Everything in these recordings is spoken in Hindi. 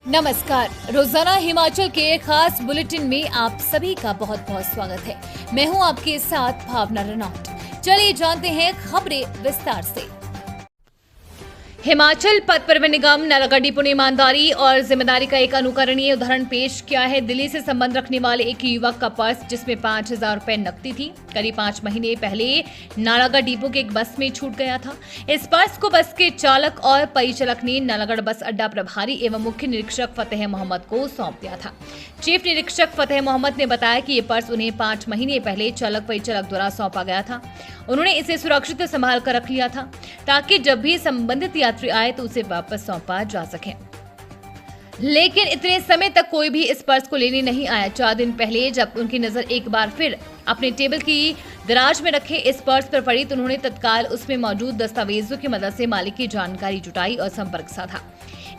नमस्कार। रोजाना हिमाचल के खास बुलेटिन में आप सभी का बहुत बहुत स्वागत है। मैं हूं आपके साथ भावना रनौत। चलिए जानते हैं खबरें विस्तार से। हिमाचल पथ परिवहन निगम नालागढ़ डिपो ने ईमानदारी और जिम्मेदारी का एक अनुकरणीय उदाहरण पेश किया है। दिल्ली से संबंध रखने वाले एक युवक का पर्स जिसमें 5,000 रुपए नकदी थी, करीब 5 महीने पहले नालागढ़ डिपो के एक बस में छूट गया था। इस पर्स को बस के चालक और परिचालक ने नालागढ़ बस अड्डा प्रभारी एवं मुख्य निरीक्षक फतेह मोहम्मद को सौंप दिया था। चीफ निरीक्षक फतेह मोहम्मद ने बताया कि ये पर्स उन्हें 5 महीने पहले चालक परिचालक द्वारा सौंपा गया था। उन्होंने इसे सुरक्षित संभाल कर रख लिया था ताकि जब भी संबंधित यात्री आए तो उसे वापस सौंपा जा सके। लेकिन इतने समय तक कोई भी इस पर्स को लेने नहीं आया। 4 दिन पहले जब उनकी नजर एक बार फिर अपने टेबल की दराज में रखे इस पर्स पर पड़ी तो उन्होंने तत्काल उसमें मौजूद दस्तावेजों की मदद से मालिक की जानकारी जुटाई और संपर्क साधा।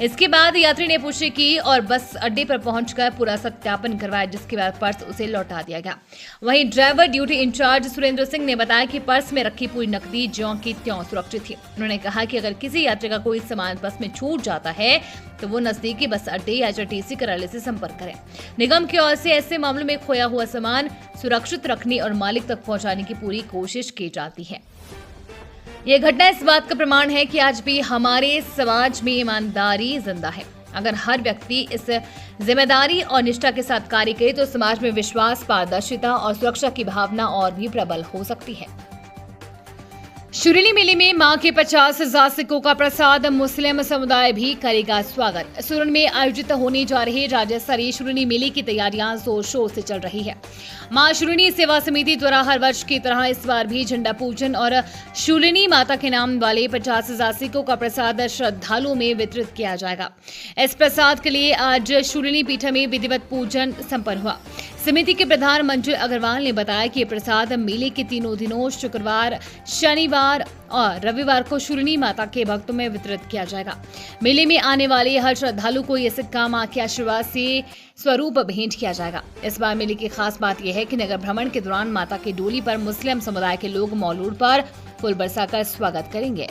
इसके बाद यात्री ने पुष्टि की और बस अड्डे पर पहुंचकर पूरा सत्यापन करवाया, जिसके बाद पर्स उसे लौटा दिया गया। वहीं driver duty in charge Surendra Singh ने बताया कि पर्स में रखी पूरी नकदी ज्यों की त्यों सुरक्षित थी। उन्होंने कहा कि अगर किसी यात्री का कोई सामान बस में छूट जाता है तो वो नजदीकी बस अड्डे या एचआरटीसी कार्यालय से संपर्क करें। निगम की ओर से ऐसे मामलों में खोया हुआ सामान सुरक्षित रखने और मालिक तक पहुंचाने की पूरी कोशिश की जाती है। ये घटना इस बात का प्रमाण है कि आज भी हमारे समाज में ईमानदारी जिंदा है। अगर हर व्यक्ति इस जिम्मेदारी और निष्ठा के साथ कार्य करे तो समाज में विश्वास, पारदर्शिता और सुरक्षा की भावना और भी प्रबल हो सकती है। शुरीली मेले में मां के 50,000 सिक्कों का प्रसाद मुस्लिम समुदाय भी करेगा स्वागत। सुरन में आयोजित होने जा रहे राज्य स्तरीय शुरीली मेले की तैयारियां जोर शोर से चल रही है। मां शुरीली सेवा समिति द्वारा हर वर्ष की तरह इस बार भी झंडा पूजन और शूलिनी माता के नाम वाले 50,000 सिक्कों का प्रसाद श्रद्धालुओं में वितरित किया जाएगा। इस प्रसाद के लिए आज शूलिनी पीठ में विधिवत पूजन संपन्न हुआ। समिति के प्रधान मंजुल अग्रवाल ने बताया कि प्रसाद मेले के तीनों दिनों शुक्रवार, शनिवार और रविवार को शूलिनी माता के भक्तों में वितरित किया जाएगा। मेले में आने वाले हर श्रद्धालु को ये सिक्का मां के आशीर्वाद से स्वरूप भेंट किया जाएगा। इस बार मेले की खास बात यह है कि नगर भ्रमण के दौरान माता की डोली पर मुस्लिम समुदाय के लोग मौलूद पर फूल बरसाकर स्वागत करेंगे।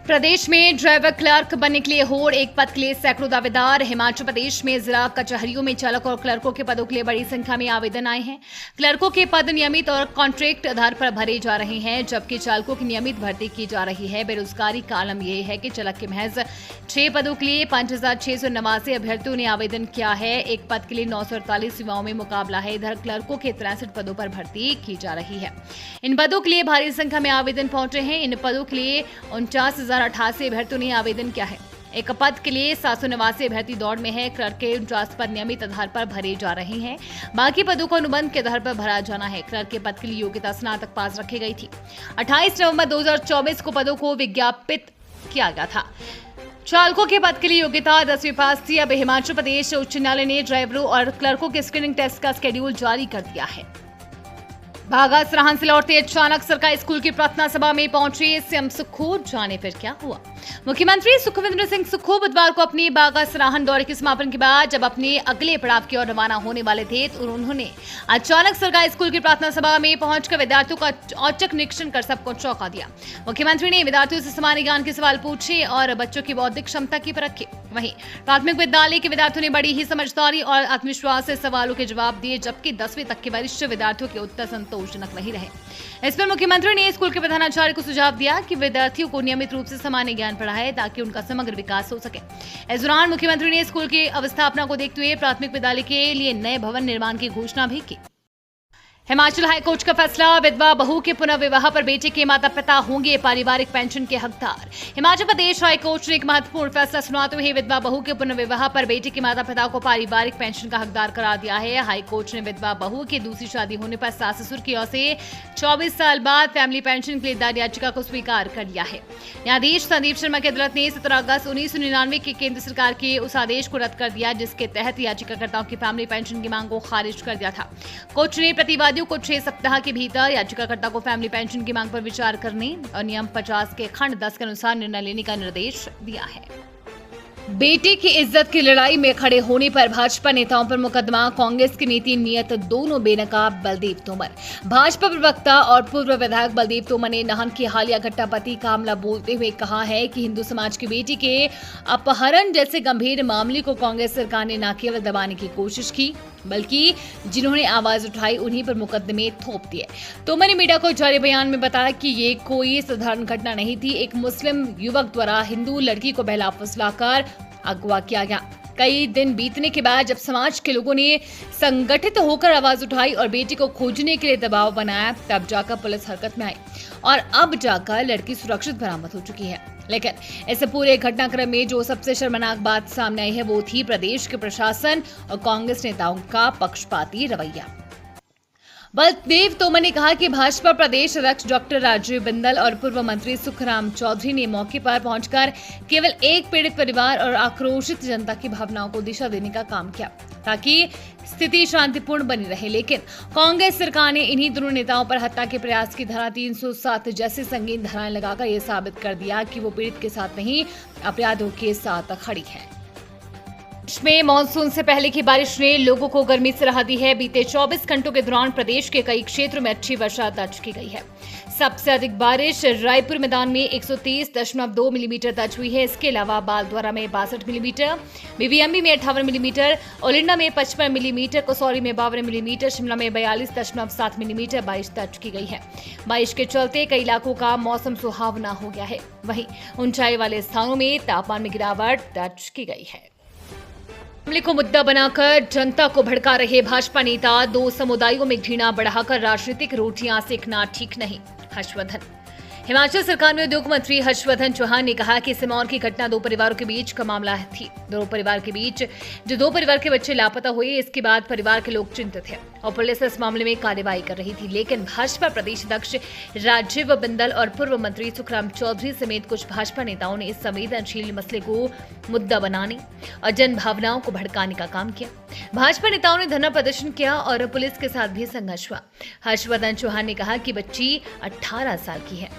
प्रदेश में ड्राइवर क्लर्क बनने के लिए होड़, एक पद के लिए सैकड़ों दावेदार। हिमाचल प्रदेश में जिला कचहरियों में चालक और क्लर्कों के पदों के लिए बड़ी संख्या में आवेदन आए हैं। क्लर्कों के पद नियमित और कॉन्ट्रैक्ट आधार पर भरे जा रहे हैं, जबकि चालकों की नियमित भर्ती की जा रही है। बेरोजगारी का आलम यह है कि चालक के महज 6 पदों के लिए 5,689 अभ्यर्थियों ने आवेदन किया है। एक पद के लिए 948 युवाओं में मुकाबला है। इधर क्लर्कों के 63 पदों पर भर्ती की जा रही है। इन पदों के लिए भारी संख्या में आवेदन पहुंचे हैं। इन पदों के लिए 49,088 अभ्यर्थियों ने आवेदन किया है। एक पद के लिए 789 अभ्यर्थी दौड़ में है। क्लर्क के 49 पद नियमित आधार पर भरे जा रहे हैं। बाकी पदों को अनुबंध के आधार पर भरा जाना है। क्लर्क के पद के लिए योग्यता स्नातक पास रखी गई थी। 28 नवंबर 2024 को पदों को विज्ञापित किया गया था। चालकों के पद के लिए योग्यता 10वीं पास थी। अब हिमाचल प्रदेश उच्च न्यायालय ने ड्राइवरों और क्लर्कों के स्क्रीनिंग टेस्ट का शेड्यूल जारी कर दिया है। बागा सराहन से लौटते अचानक सरकारी स्कूल की प्रार्थना सभा में पहुंचे सीएम सुक्खू। जाने फिर क्या हुआ। मुख्यमंत्री सुखविंदर सिंह सुक्खू बुधवार को अपने बागा सराहन दौरे के समापन के बाद जब अपने अगले पड़ाव की ओर रवाना होने वाले थे तो उन्होंने अचानक सरकारी स्कूल की प्रार्थना सभा में पहुंचकर विद्यार्थियों का औचक निरीक्षण कर सबको चौंका दिया। मुख्यमंत्री ने विद्यार्थियों से सामान्य ज्ञान के सवाल पूछे और बच्चों की बौद्धिक क्षमता की परख की। वहीं प्राथमिक विद्यालय के विद्यार्थियों ने बड़ी ही समझदारी और आत्मविश्वास से सवालों के जवाब दिए, जबकि 10वीं तक के वरिष्ठ विद्यार्थियों के उत्तर संतोषजनक नहीं रहे। इस पर मुख्यमंत्री ने स्कूल के प्रधानाचार्य को सुझाव दिया कि विद्यार्थियों को नियमित रूप से सामान्य ज्ञान पढ़ाए ताकि उनका समग्र विकास हो सके। इस दौरान मुख्यमंत्री ने स्कूल की अवस्थापना को देखते हुए प्राथमिक विद्यालय के लिए नए भवन निर्माण की घोषणा भी की। हिमाचल हाईकोर्ट का फैसला, विधवा बहू के पुनर्विवाह पर बेटे के माता पिता होंगे पारिवारिक पेंशन के हकदार। हिमाचल प्रदेश हाईकोर्ट ने एक महत्वपूर्ण फैसला सुनाते हुए विधवा बहू के पुनर्विवाह पर बेटे के माता पिता को पारिवारिक पेंशन का हकदार करार दिया है। हाईकोर्ट ने विधवा बहू की दूसरी शादी होने पर सास ससुर की ओर से 24 साल बाद फैमिली पेंशन के लिए दायर याचिका को स्वीकार कर लिया है। न्यायाधीश संदीप शर्मा की अदालत ने 17 अगस्त 1999 के केंद्र सरकार के उस आदेश को रद्द कर दिया जिसके तहत याचिकाकर्ताओं की फैमिली पेंशन की मांग को खारिज कर दिया था। कोर्ट ने प्रतिवादियों को 6 सप्ताह के भीतर याचिकाकर्ता को फैमिली पेंशन की मांग पर विचार करने और नियम 50 के खंड 10 के अनुसार निर्णय लेने का निर्देश दिया है। बेटे की इज्जत की लड़ाई में खड़े होने पर भाजपा नेताओं पर मुकदमा, कांग्रेस की नीति नियत दोनों बेनकाब। बलदेव तोमर। भाजपा प्रवक्ता और पूर्व विधायक बलदेव तोमर ने नाहन की हालिया घटनापति का मामला बोलते हुए कहा है कि हिंदू समाज की बेटी के अपहरण जैसे गंभीर मामले को कांग्रेस सरकार ने न केवल दबाने की कोशिश की, बल्कि जिन्होंने आवाज उठाई उन्हीं पर मुकदमे थोप दिए। तोमर ने मीडिया को जारी बयान में बताया कि ये कोई साधारण घटना नहीं थी। एक मुस्लिम युवक द्वारा हिंदू लड़की को बहला फुसलाकर अगवा किया गया। कई दिन बीतने के बाद जब समाज के लोगों ने संगठित होकर आवाज उठाई और बेटी को खोजने के लिए दबाव बनाया, तब जाकर पुलिस हरकत में आई और अब जाकर लड़की सुरक्षित बरामद हो चुकी है। लेकिन इस पूरे घटनाक्रम में जो सबसे शर्मनाक बात सामने आई है वो थी प्रदेश के प्रशासन और कांग्रेस नेताओं का पक्षपाती रवैया। बलदेव तोमर ने कहा कि भाजपा प्रदेश अध्यक्ष डॉक्टर राजीव बिंदल और पूर्व मंत्री सुखराम चौधरी ने मौके पर पहुंचकर केवल एक पीड़ित परिवार और आक्रोशित जनता की भावनाओं को दिशा देने का काम किया ताकि स्थिति शांतिपूर्ण बनी रहे। लेकिन कांग्रेस सरकार ने इन्हीं दोनों नेताओं पर हत्या के प्रयास की धारा 307 जैसी संगीन धाराएं लगाकर यह साबित कर दिया कि वो पीड़ित के साथ नहीं, अपराधियों के साथ खड़ी है। प्रदेश में मानसून से पहले की बारिश ने लोगों को गर्मी से राहत दी है। बीते 24 घंटों के दौरान प्रदेश के कई क्षेत्रों में अच्छी वर्षा दर्ज की गई है। सबसे अधिक बारिश रायपुर मैदान में 130.2 मिलीमीटर दर्ज हुई है। इसके अलावा बालद्वारा में 62 मिलीमीटर, बीबीएमबी में 58 मिलीमीटर, ओलिंडा में 55 मिलीमीटर, कसौली में 52 मिलीमीटर, शिमला में 42.7 मिलीमीटर बारिश दर्ज की गई है। बारिश के चलते कई इलाकों का मौसम सुहावना हो गया है। वहीं ऊंचाई वाले स्थानों में तापमान में गिरावट दर्ज की गई है। मामले को मुद्दा बनाकर जनता को भड़का रहे भाजपा नेता, दो समुदायों में घृणा बढ़ाकर राजनीतिक रोटियां सेकना ठीक नहीं। हर्षवर्धन। हिमाचल सरकार में उद्योग मंत्री हर्षवर्धन चौहान ने कहा कि सिरमौर की घटना दो परिवारों के बीच का मामला थी। दो परिवार के बच्चे लापता हुए, इसके बाद परिवार के लोग चिंतित हैं और पुलिस इस मामले में कार्रवाई कर रही थी। लेकिन भाजपा प्रदेश अध्यक्ष राजीव बिंदल और पूर्व मंत्री सुखराम चौधरी समेत कुछ भाजपा नेताओं ने इस संवेदनशील मसले को मुद्दा बनाने और जन भावनाओं को भड़काने का काम किया। भाजपा नेताओं ने धरना प्रदर्शन किया और पुलिस के साथ भी संघर्ष हुआ। हर्षवर्धन चौहान ने कहा कि बच्ची 18 साल की है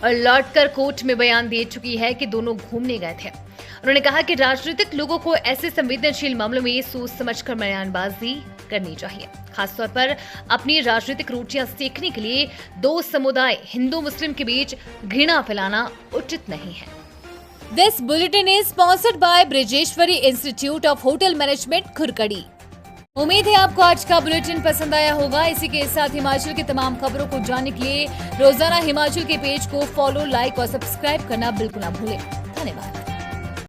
और लौटकर कोर्ट में बयान दे चुकी है कि दोनों घूमने गए थे। उन्होंने कहा कि राजनीतिक लोगों को ऐसे संवेदनशील मामलों में सोच समझकर बयानबाजी करनी चाहिए। खासतौर पर अपनी राजनीतिक रोटियां सेकने के लिए दो समुदाय हिंदू मुस्लिम के बीच घृणा फैलाना उचित नहीं है। This bulletin is sponsored by Brijeshwari institute of hotel management, Khurkadi. उम्मीद है आपको आज का बुलेटिन पसंद आया होगा। इसी के साथ हिमाचल की तमाम खबरों को जानने के लिए रोजाना हिमाचल के पेज को फॉलो, लाइक और सब्सक्राइब करना बिल्कुल ना भूलें। धन्यवाद।